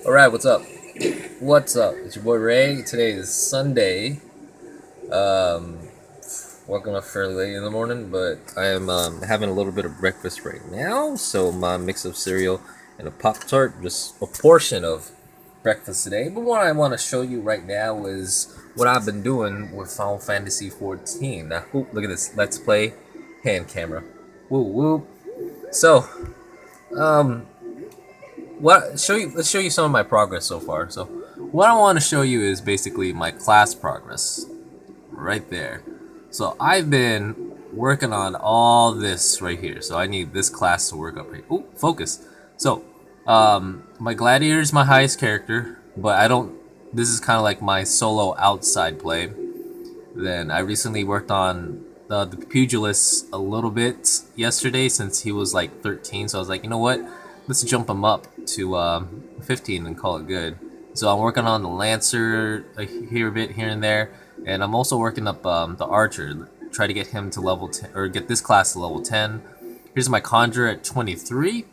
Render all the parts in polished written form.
Alright, what's up? What's up? It's your boy Ray. Today is Sunday. Um, Woken up fairly late in the morning, but I am having a little bit of breakfast right now. So my mix of cereal and a Pop Tart, just a portion of breakfast today. But what I want to show you right now is what I've been doing with Final Fantasy 14. Now, look at this. Let's play hand camera. Woo woo. So, um, let's show you some of my progress so far. So what I want to show you is basically my class progress right there. So I've been working on all this right here. So I need this class to work up here. Ooh, focus. So my gladiator is my highest character, but I don't, this is kind of like my solo outside play. Then I recently worked on the pugilist a little bit yesterday since he was like 13. So I was like, you know what? Let's jump him up to 15 and call it good. So I'm working on the lancer here a bit here and there, and I'm also working up the archer. Try to get him to level 10 or get this class to level 10. Here's my conjurer at 23.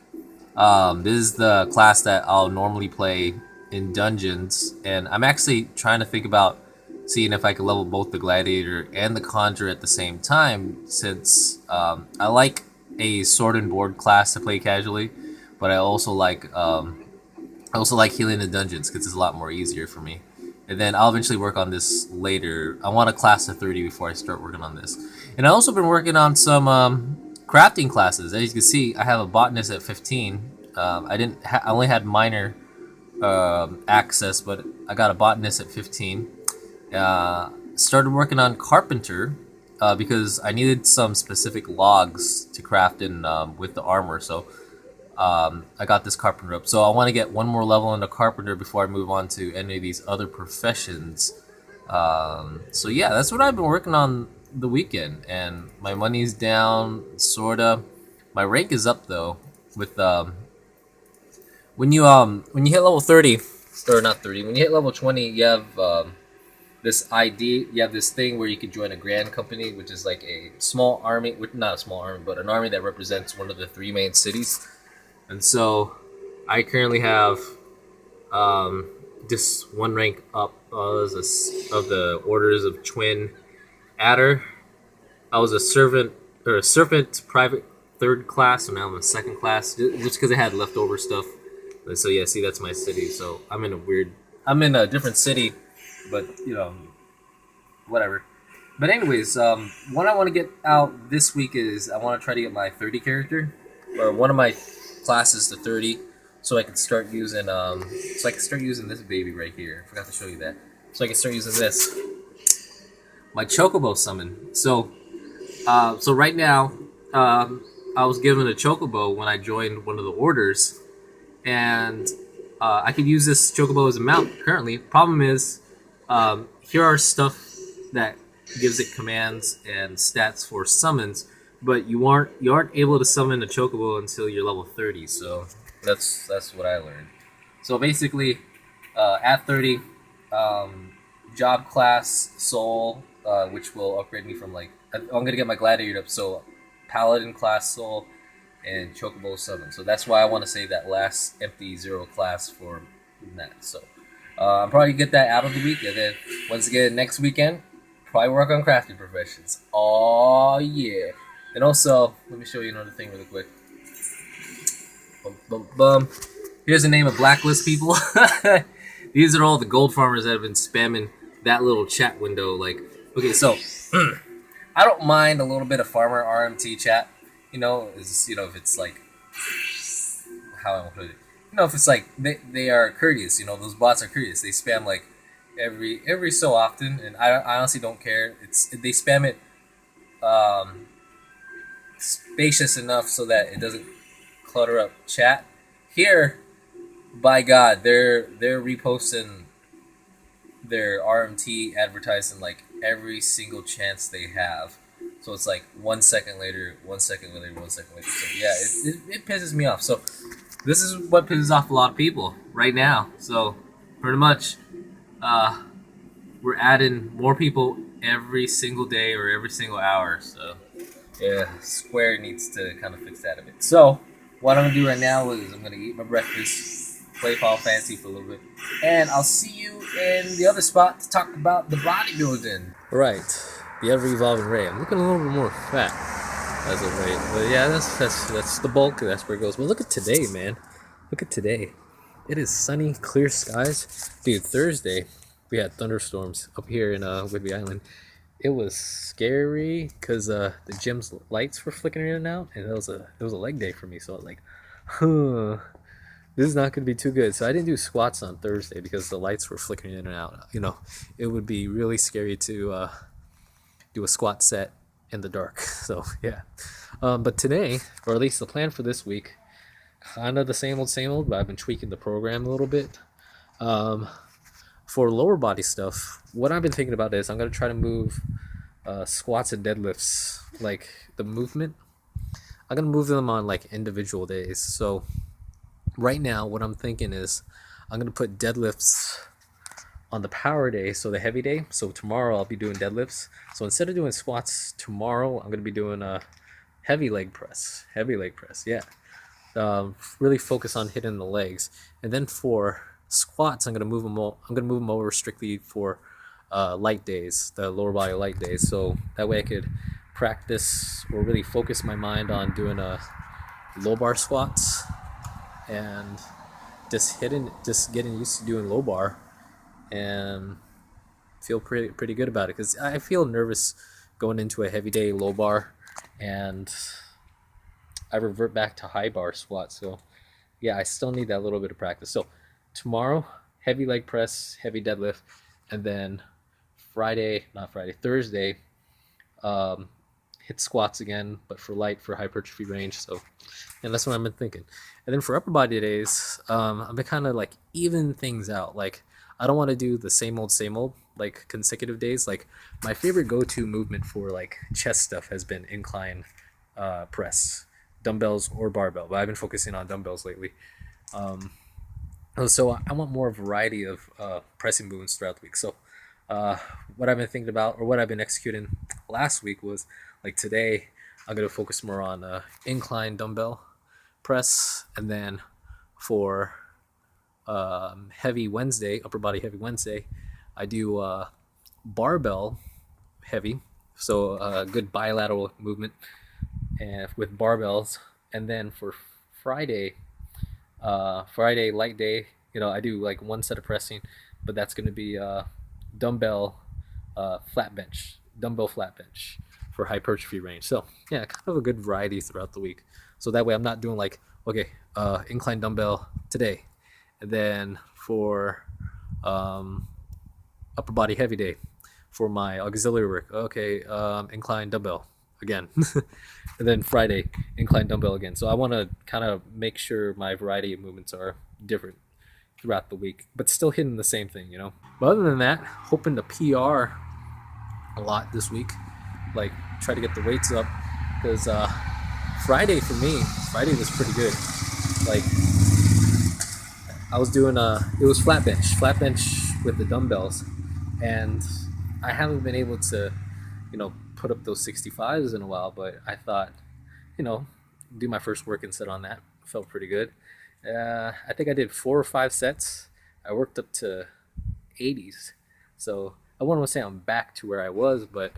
This is the class that I'll normally play in dungeons, and I'm actually trying to think about seeing if I could level both the gladiator and the conjurer at the same time, since I like a sword and board class to play casually, but I also like healing in dungeons because it's a lot more easier for me. And then I'll eventually work on this later. I want a class of 30 before I start working on this. And I also been working on some crafting classes. As you can see, I have a botanist at 15. I only had minor access, but I got a botanist at 15. Started working on carpenter because I needed some specific logs to craft in with the armor. So I got this carpenter up. So I want to get one more level into carpenter before I move on to any of these other professions. So yeah, that's what I've been working on the weekend, and my money's down, sorta. My rank is up though. With when you hit level 30, or not 30, when you hit level 20, you have this ID. You have this thing where you can join a grand company, which is like a small army, not a small army, but an army that represents one of the three main cities. And so I currently have just one rank up of the orders of Twin Adder. I was a serpent private third class, so now I'm a second class just because I had leftover stuff. And so yeah, see, that's my city. So I'm in a different city, but whatever. But anyways, what I want to get out this week is I want to try to get my 30 character, or one of my classes to 30, so I can start using this baby right here. I forgot to show you that. So I can start using this, my chocobo summon. So right now, I was given a chocobo when I joined one of the orders, and I could use this chocobo as a mount currently. Problem is, here are stuff that gives it commands and stats for summons, but you aren't able to summon a chocobo until you're level 30. So that's what I learned. So basically, at 30, job class soul, which will upgrade me from like I'm gonna get my gladiator up. So paladin class soul and chocobo summon. So that's why I want to save that last empty 0 class for that. So I'm probably get that out of the week, and then once again next weekend, probably work on crafting professions. Oh yeah. And also, let me show you another thing really quick. Bum, bum, bum. Here's the name of blacklist people. These are all the gold farmers that have been spamming that little chat window. Like, okay, so I don't mind a little bit of farmer RMT chat. If it's like how I put it. If it's like they are courteous. Those bots are courteous. They spam like every so often, and I honestly don't care. They spam it spacious enough so that it doesn't clutter up chat. Here, by God, they're reposting their RMT advertising like every single chance they have. So it's like 1 second later, 1 second later, 1 second later. So yeah, it pisses me off. So this is what pisses off a lot of people right now. So pretty much, we're adding more people every single day or every single hour. So yeah, Square needs to kind of fix that a bit. So what I'm gonna do right now is I'm gonna eat my breakfast, play Final Fantasy for a little bit. And I'll see you in the other spot to talk about the bodybuilding. Right, the ever-evolving Ray. I'm looking a little bit more fat as of late. But yeah, that's the bulk. That's where it goes. But look at today, man. Look at today. It is sunny, clear skies. Dude, Thursday, we had thunderstorms up here in Whidbey Island. It was scary because the gym's lights were flickering in and out, and it was a leg day for me. So I was like, this is not going to be too good. So I didn't do squats on Thursday because the lights were flickering in and out. You know, it would be really scary to do a squat set in the dark. So yeah, but today, or at least the plan for this week, kind of the same old, but I've been tweaking the program a little bit. For lower body stuff, what I've been thinking about is I'm going to try to move squats and deadlifts, like the movement. I'm going to move them on like individual days. So right now, what I'm thinking is I'm going to put deadlifts on the power day, so the heavy day. So tomorrow I'll be doing deadlifts. So instead of doing squats tomorrow, I'm going to be doing a heavy leg press. Yeah. Really focus on hitting the legs. And then for squats, I'm going to move them over strictly for light days, the lower body light days. So that way I could practice or really focus my mind on doing low bar squats and just getting used to doing low bar and feel pretty good about it, because I feel nervous going into a heavy day low bar and I revert back to high bar squats. So yeah, I still need that little bit of practice. So tomorrow, heavy leg press, heavy deadlift, and then Thursday, hit squats again, but for hypertrophy range. So, and that's what I've been thinking. And then for upper body days, I've been kind of like even things out. Like I don't want to do the same old like consecutive days. Like my favorite go-to movement for like chest stuff has been incline press, dumbbells or barbell. But I've been focusing on dumbbells lately. So I want more variety of pressing movements throughout the week. So what I've been thinking about, or what I've been executing last week, was like today I'm going to focus more on incline dumbbell press, and then for heavy Wednesday, upper body heavy Wednesday, I do barbell heavy, so a good bilateral movement and with barbells. And then for Friday light day, I do like one set of pressing, but that's going to be dumbbell flat bench for hypertrophy range. So yeah, kind of a good variety throughout the week. So that way I'm not doing like, okay, incline dumbbell today, and then for upper body heavy day for my auxiliary work, okay, incline dumbbell again. And then Friday, incline dumbbell again. So I want to kind of make sure my variety of movements are different throughout the week, but still hitting the same thing, But other than that, hoping to PR a lot this week, like try to get the weights up, because Friday was pretty good. Like I was doing it was flat bench with the dumbbells, and I haven't been able to put up those 65s in a while, but I thought do my first work and set on that. Felt pretty good. I think I did 4 or 5 sets. I worked up to 80s, so I wouldn't say I'm back to where I was, but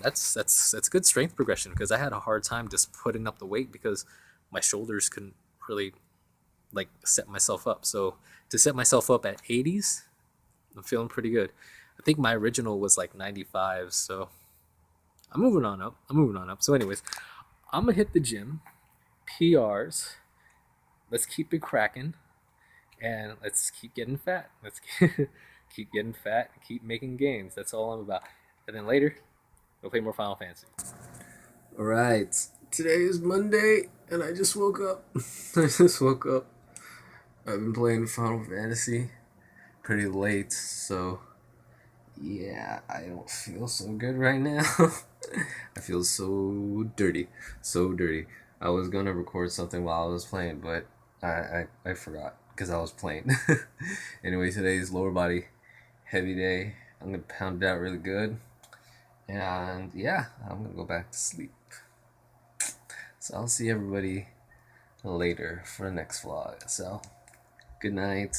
that's good strength progression, because I had a hard time just putting up the weight because my shoulders couldn't really like set myself up. So to set myself up at 80s, I'm feeling pretty good. I think my original was like 95, so I'm moving on up. So anyways, I'm gonna hit the gym, PRs. Let's keep it cracking, and let's keep getting fat. Let's keep getting fat, keep making gains. That's all I'm about. And then later, we'll play more Final Fantasy. All right, today is Monday, and I just woke up. I've been playing Final Fantasy pretty late, so yeah, I don't feel so good right now. I feel so dirty. I was gonna record something while I was playing, but I forgot because I was playing. Anyway, today's lower body heavy day. I'm gonna pound it out really good, and yeah, I'm gonna go back to sleep. So I'll see everybody later for the next vlog. So Good night.